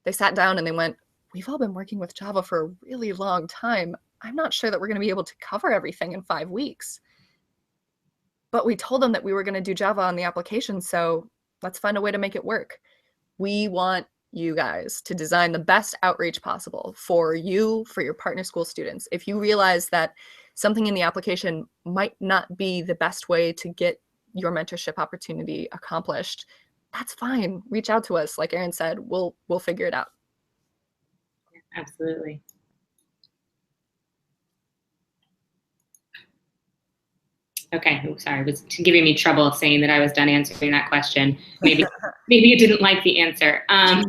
they sat down and they went, we've all been working with Java for a really long time. I'm not sure that we're going to be able to cover everything in 5 weeks. But we told them that we were going to do Java on the application, so let's find a way to make it work. We want you guys to design the best outreach possible for you, for your partner school students. If you realize that something in the application might not be the best way to get your mentorship opportunity accomplished, that's fine. Reach out to us. Like Erin said, we'll figure it out. Absolutely. Okay, oh, sorry, it was giving me trouble saying that I was done answering that question. Maybe you didn't like the answer. No,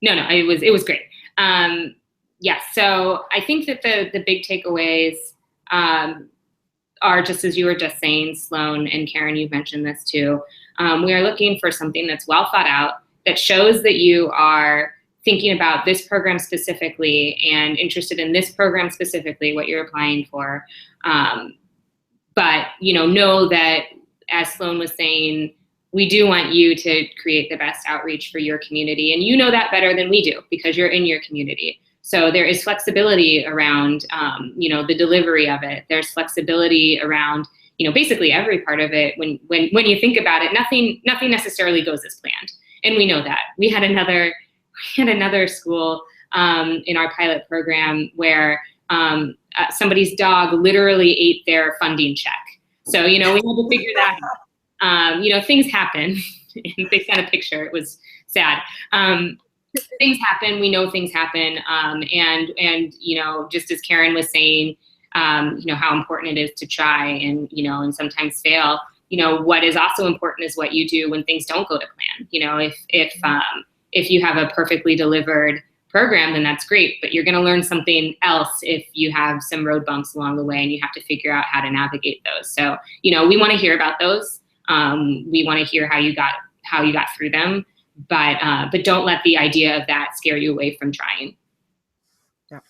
it was great. Yeah, so I think that the big takeaways are just as you were just saying, Sloan and Karen, you've mentioned this too. We are looking for something that's well thought out, that shows that you are thinking about this program specifically and interested in this program specifically, what you're applying for. But know that, as Sloan was saying, we do want you to create the best outreach for your community. And you know that better than we do because you're in your community. So there is flexibility around, the delivery of it. There's flexibility around, basically every part of it. When you think about it, nothing necessarily goes as planned. And we know that. We had another school in our pilot program where somebody's dog literally ate their funding check. So, we had to figure that out. Things happen. They sent a picture. It was sad. Things happen. We know things happen. And just as Karen was saying, how important it is to try and sometimes fail. What is also important is what you do when things don't go to plan. If you have a perfectly delivered program, then that's great, but you're going to learn something else if you have some road bumps along the way and you have to figure out how to navigate those. So, we want to hear about those. We want to hear how you got through them, but don't let the idea of that scare you away from trying. Yeah.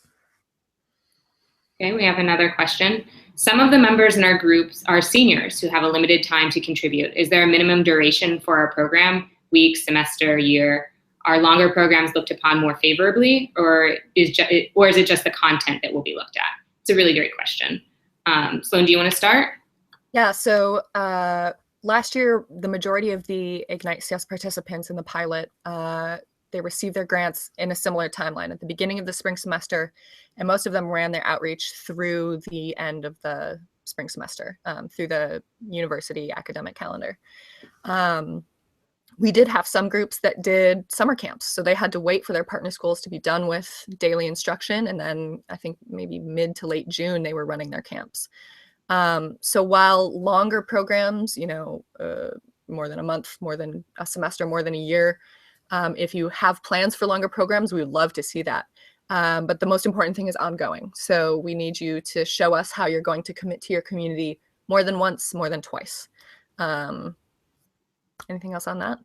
Okay, we have another question. Some of the members in our groups are seniors who have a limited time to contribute. Is there a minimum duration for our program? Week, semester, year? Are longer programs looked upon more favorably, or is it just the content that will be looked at? It's a really great question. Sloan, do you want to start? Yeah, so last year, the majority of the igniteCS participants in the pilot, they received their grants in a similar timeline at the beginning of the spring semester, and most of them ran their outreach through the end of the spring semester, through the university academic calendar. We did have some groups that did summer camps, so they had to wait for their partner schools to be done with daily instruction, and then I think maybe mid to late June they were running their camps. So while longer programs, more than a month, more than a semester, more than a year, if you have plans for longer programs, we would love to see that. But the most important thing is ongoing. So we need you to show us how you're going to commit to your community more than once, more than twice. Anything else on that?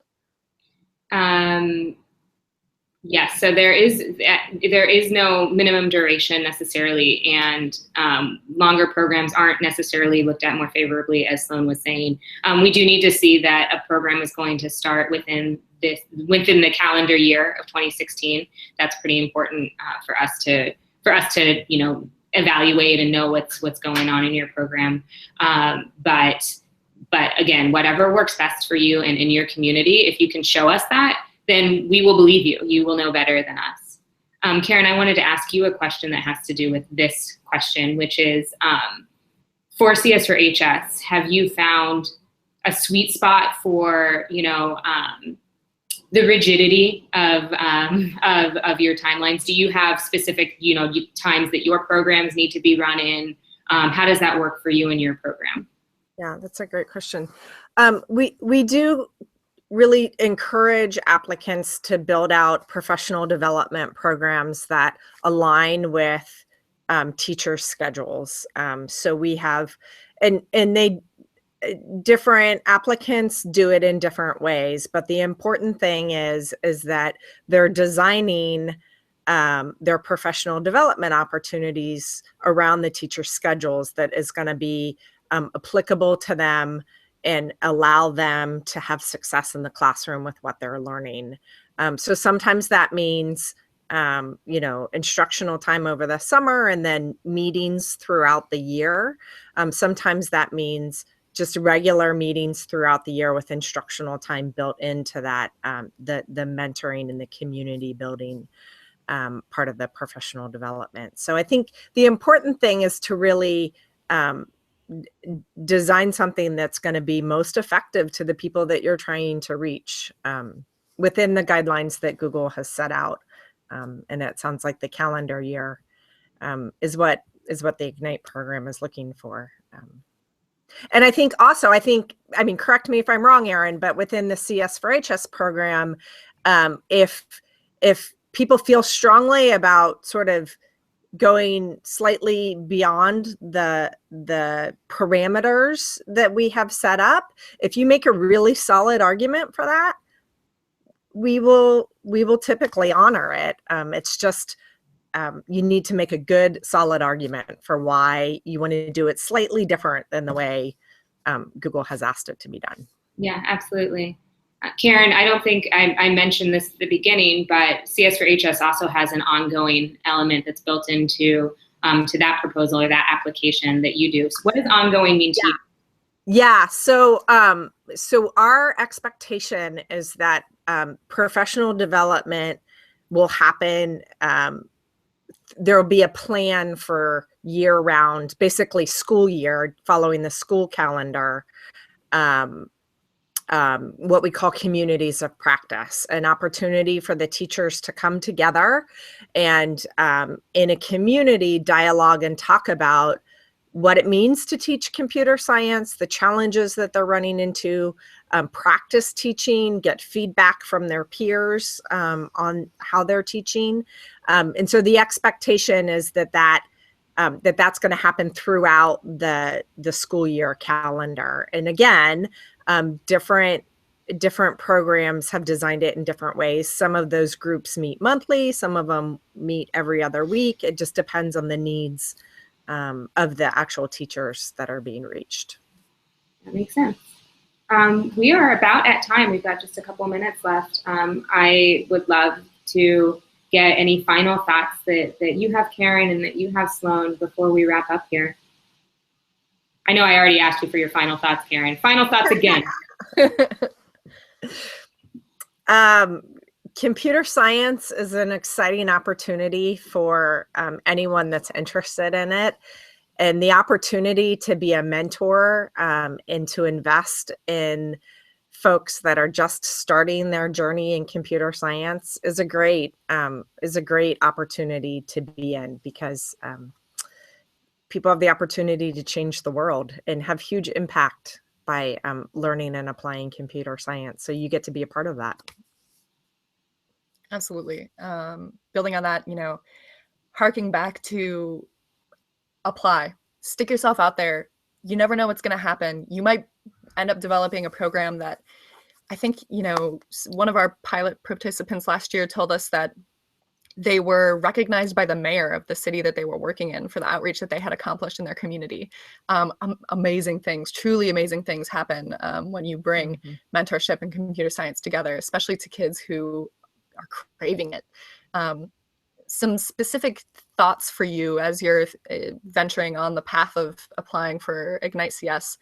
Yes, so there is no minimum duration necessarily, and longer programs aren't necessarily looked at more favorably, as Sloan was saying. We do need to see that a program is going to start within the calendar year of 2016. That's pretty important for us to evaluate and know what's going on in your program. But again, whatever works best for you and in your community, if you can show us that, then we will believe you. You will know better than us. Karen, I wanted to ask you a question that has to do with this question, which is, for CS for HS, have you found a sweet spot for, the rigidity of your timelines? Do you have specific, times that your programs need to be run in? How does that work for you in your program? Yeah, that's a great question. We do really encourage applicants to build out professional development programs that align with teacher schedules. So we have, and they, different applicants do it in different ways, but the important thing is that they're designing their professional development opportunities around the teacher schedules that is going to be applicable to them and allow them to have success in the classroom with what they're learning. So sometimes that means instructional time over the summer and then meetings throughout the year. Sometimes that means just regular meetings throughout the year with instructional time built into that, the mentoring and the community building part of the professional development. So I think the important thing is to really design something that's going to be most effective to the people that you're trying to reach within the guidelines that Google has set out. And it sounds like the calendar year is what the Ignite program is looking for. And I think also, I mean, correct me if I'm wrong, Erin, but within the CS for HS program, if people feel strongly about sort of going slightly beyond the parameters that we have set up, if you make a really solid argument for that, we will typically honor it. It's just, you need to make a good, solid argument for why you want to do it slightly different than the way Google has asked it to be done. Yeah, absolutely. Karen, I don't think I mentioned this at the beginning, but CS for HS also has an ongoing element that's built into to that proposal or that application that you do. So what does ongoing mean to you? Yeah, so our expectation is that professional development will happen. There will be a plan for year-round, basically school year, following the school calendar, what we call communities of practice, an opportunity for the teachers to come together and in a community dialogue and talk about what it means to teach computer science, the challenges that they're running into, practice teaching, get feedback from their peers on how they're teaching. And so the expectation is that's going to happen throughout the school year calendar. And again, different programs have designed it in different ways. Some of those groups meet monthly, some of them meet every other week. It just depends on the needs of the actual teachers that are being reached. That makes sense. We are about at time. We've got just a couple minutes left. I would love to get any final thoughts that you have, Karen, and that you have, Sloan, before we wrap up here. I know I already asked you for your final thoughts, Karen. Final thoughts again. Computer science is an exciting opportunity for anyone that's interested in it. And the opportunity to be a mentor and to invest in folks that are just starting their journey in computer science is a great opportunity to be in, because people have the opportunity to change the world and have huge impact by learning and applying computer science. So you get to be a part of that. Absolutely. Building on that, harking back to apply, stick yourself out there. You never know what's going to happen. You might end up developing a program that, I think, one of our pilot participants last year told us that they were recognized by the mayor of the city that they were working in for the outreach that they had accomplished in their community. Amazing things, truly amazing things happen when you bring mentorship and computer science together, especially to kids who are craving it. Some specific thoughts for you as you're venturing on the path of applying for igniteCS.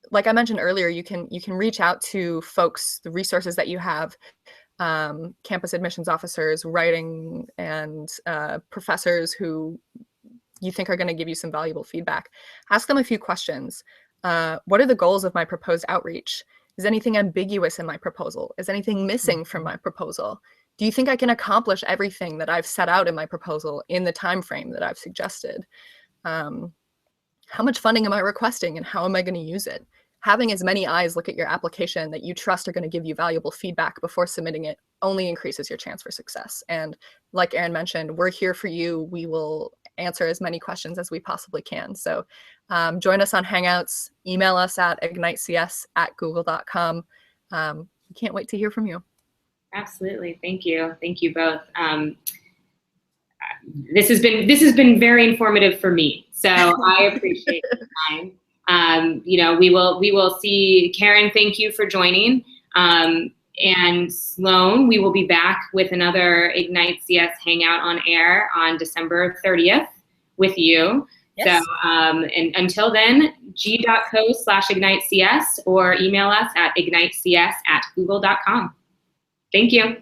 Like I mentioned earlier, you can reach out to folks, the resources that you have, campus admissions officers, writing, and professors who you think are going to give you some valuable feedback. Ask them a few questions. What are the goals of my proposed outreach? Is anything ambiguous in my proposal? Is anything missing from my proposal? Do you think I can accomplish everything that I've set out in my proposal in the time frame that I've suggested? How much funding am I requesting, and how am I going to use it? having as many eyes look at your application that you trust are going to give you valuable feedback before submitting it only increases your chance for success. And like Erin mentioned, we're here for you. We will answer as many questions as we possibly can. So join us on Hangouts, email us at ignitecs@google.com. We can't wait to hear from you. Absolutely. Thank you. Thank you both. This has been very informative for me, so I appreciate the time. You know, we will see. Karen, thank you for joining. And Sloan, we will be back with another igniteCS Hangout on air on December 30th with you. Yes. So, and until then, g.co/ignitecs or email us at ignitecs@google.com. Thank you.